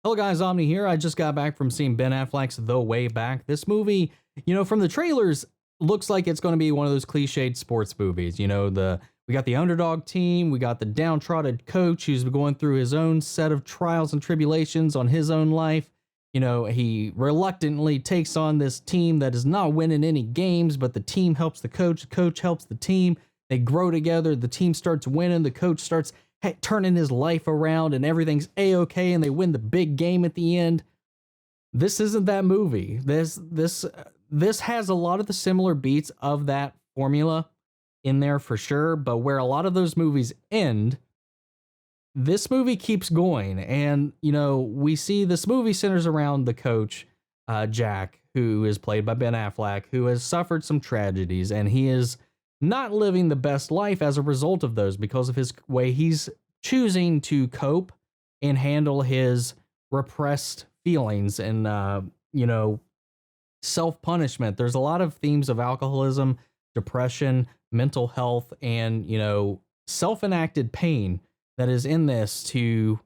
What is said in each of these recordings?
Hello guys, Omni here. I just got back from seeing Ben Affleck's The Way Back. This movie, from the trailers, looks like it's going to be one of those cliched sports movies. We got the underdog team, we got the downtrodden coach who's going through his own set of trials and tribulations on his own life. He reluctantly takes on this team that is not winning any games, but the team helps the coach helps the team. They grow together, the team starts winning, the coach starts turning his life around and everything's a-okay and they win the big game at the end. This isn't that movie. This has a lot of the similar beats of that formula in there for sure, but where a lot of those movies end, this movie keeps going. And we see this movie centers around the coach, Jack, who is played by Ben Affleck, who has suffered some tragedies, and he is not living the best life as a result of those because of his way he's choosing to cope and handle his repressed feelings and self-punishment. There's a lot of themes of alcoholism, depression, mental health, and self-enacted pain that is in this to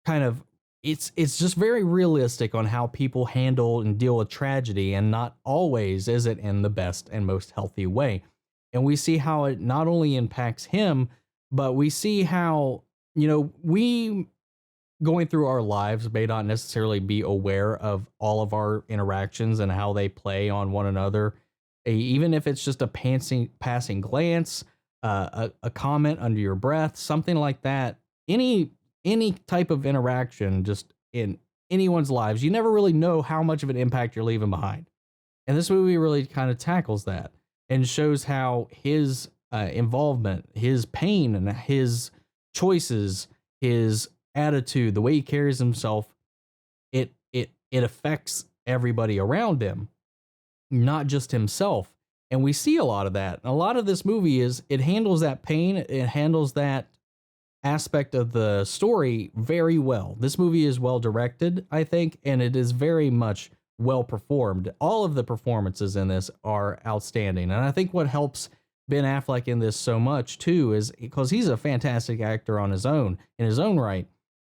kind of it's just very realistic on how people handle and deal with tragedy, and not always is it in the best and most healthy way. And we see how it not only impacts him, but we see how, we going through our lives may not necessarily be aware of all of our interactions and how they play on one another. Even if it's just a passing glance, a comment under your breath, something like that, any type of interaction just in anyone's lives, you never really know how much of an impact you're leaving behind. And this movie really kind of tackles that and shows how his involvement, his pain, and his choices, his attitude, the way he carries himself, it affects everybody around him, not just himself. And we see a lot of that. A lot of this movie it handles that pain, it handles that aspect of the story very well. This movie is well directed, I think, and it is very much well performed. All of the performances in this are outstanding. And I think what helps Ben Affleck in this so much too is because he's a fantastic actor on his own, in his own right.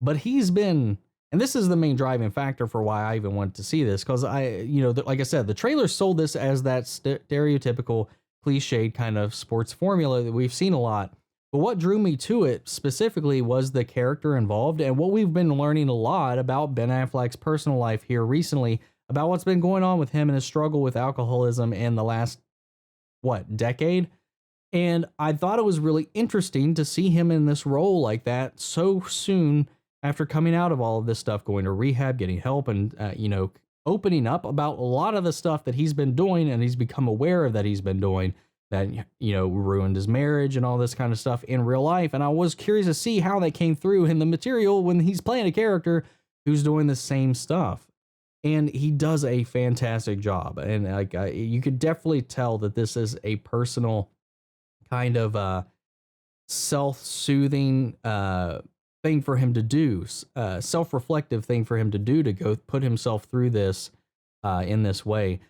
But and this is the main driving factor for why I even went to see this, because like I said, the trailer sold this as that stereotypical cliched kind of sports formula that we've seen a lot. But what drew me to it specifically was the character involved, and what we've been learning a lot about Ben Affleck's personal life here recently, about what's been going on with him and his struggle with alcoholism in the last, decade? And I thought it was really interesting to see him in this role like that so soon after coming out of all of this stuff, going to rehab, getting help, and, opening up about a lot of the stuff that he's been doing and he's become aware of that he's been doing that, ruined his marriage and all this kind of stuff in real life. And I was curious to see how that came through in the material when he's playing a character who's doing the same stuff. And he does a fantastic job. And you could definitely tell that this is a personal kind of self-soothing thing for him to do, self-reflective thing for him to do, to go put himself through this in this way.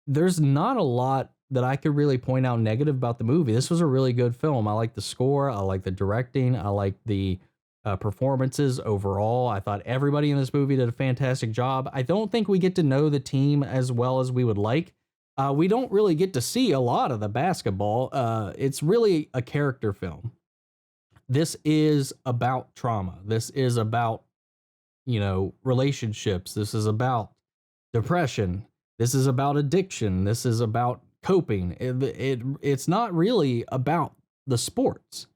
There's not a lot that I could really point out negative about the movie. This was a really good film. I like the score. I like the directing. I like the performances overall. I thought everybody in this movie did a fantastic job. I don't think we get to know the team as well as we would like. We don't really get to see a lot of the basketball. It's really a character film. This is about trauma. This is about, relationships. This is about depression. This is about addiction. This is about coping. It's not really about the sports.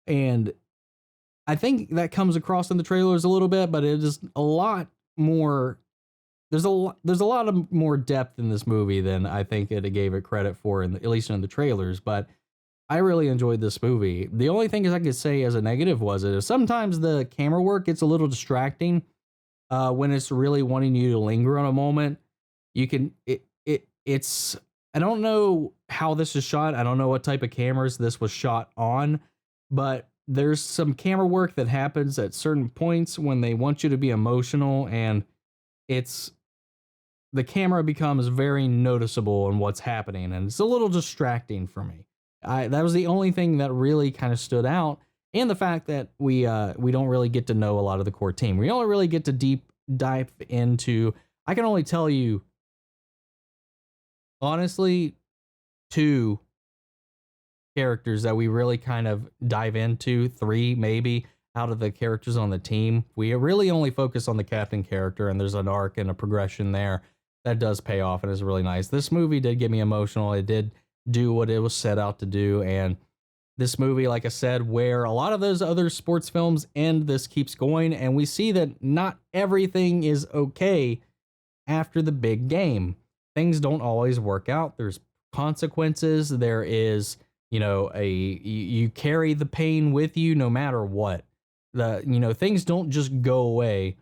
And I think that comes across in the trailers a little bit, but it is a lot more. There's a lot of more depth in this movie than I think it gave it credit for, at least in the trailers. But I really enjoyed this movie. The only thing I could say as a negative was sometimes the camera work gets a little distracting when it's really wanting you to linger on a moment. It's I don't know how this is shot. I don't know what type of cameras this was shot on, but there's some camera work that happens at certain points when they want you to be emotional, and the camera becomes very noticeable in what's happening, and it's a little distracting for me. That was the only thing that really kind of stood out, and the fact that we don't really get to know a lot of the core team. We only really get to dive into, I can only tell you honestly, two characters that we really kind of dive into, three maybe, out of the characters on the team. We really only focus on the captain character, and there's an arc and a progression there that does pay off and is really nice. This movie did get me emotional. It did do what it was set out to do. And this movie, like I said, where a lot of those other sports films end, this keeps going, and we see that not everything is okay after the big game. Things don't always work out. There's consequences. There is, you carry the pain with you no matter what. Things don't just go away.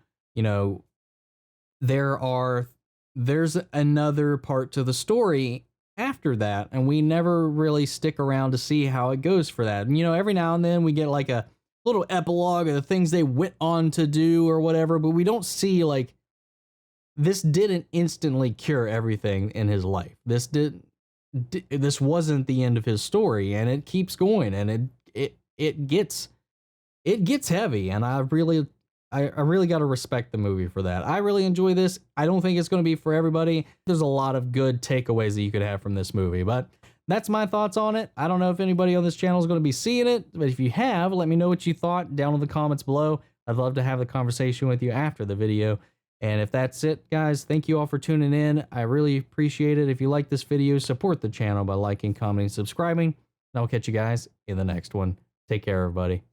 There's another part to the story after that, and we never really stick around to see how it goes for that. And every now and then we get like a little epilogue of the things they went on to do or whatever, but we don't see like this didn't instantly cure everything in his life. This wasn't the end of his story, and it keeps going, and it gets heavy, and I really got to respect the movie for that. I really enjoy this. I don't think it's going to be for everybody. There's a lot of good takeaways that you could have from this movie, but that's my thoughts on it. I don't know if anybody on this channel is going to be seeing it, but if you have, let me know what you thought down in the comments below. I'd love to have the conversation with you after the video. And if that's it, guys, thank you all for tuning in. I really appreciate it. If you like this video, support the channel by liking, commenting, subscribing. And I'll catch you guys in the next one. Take care, everybody.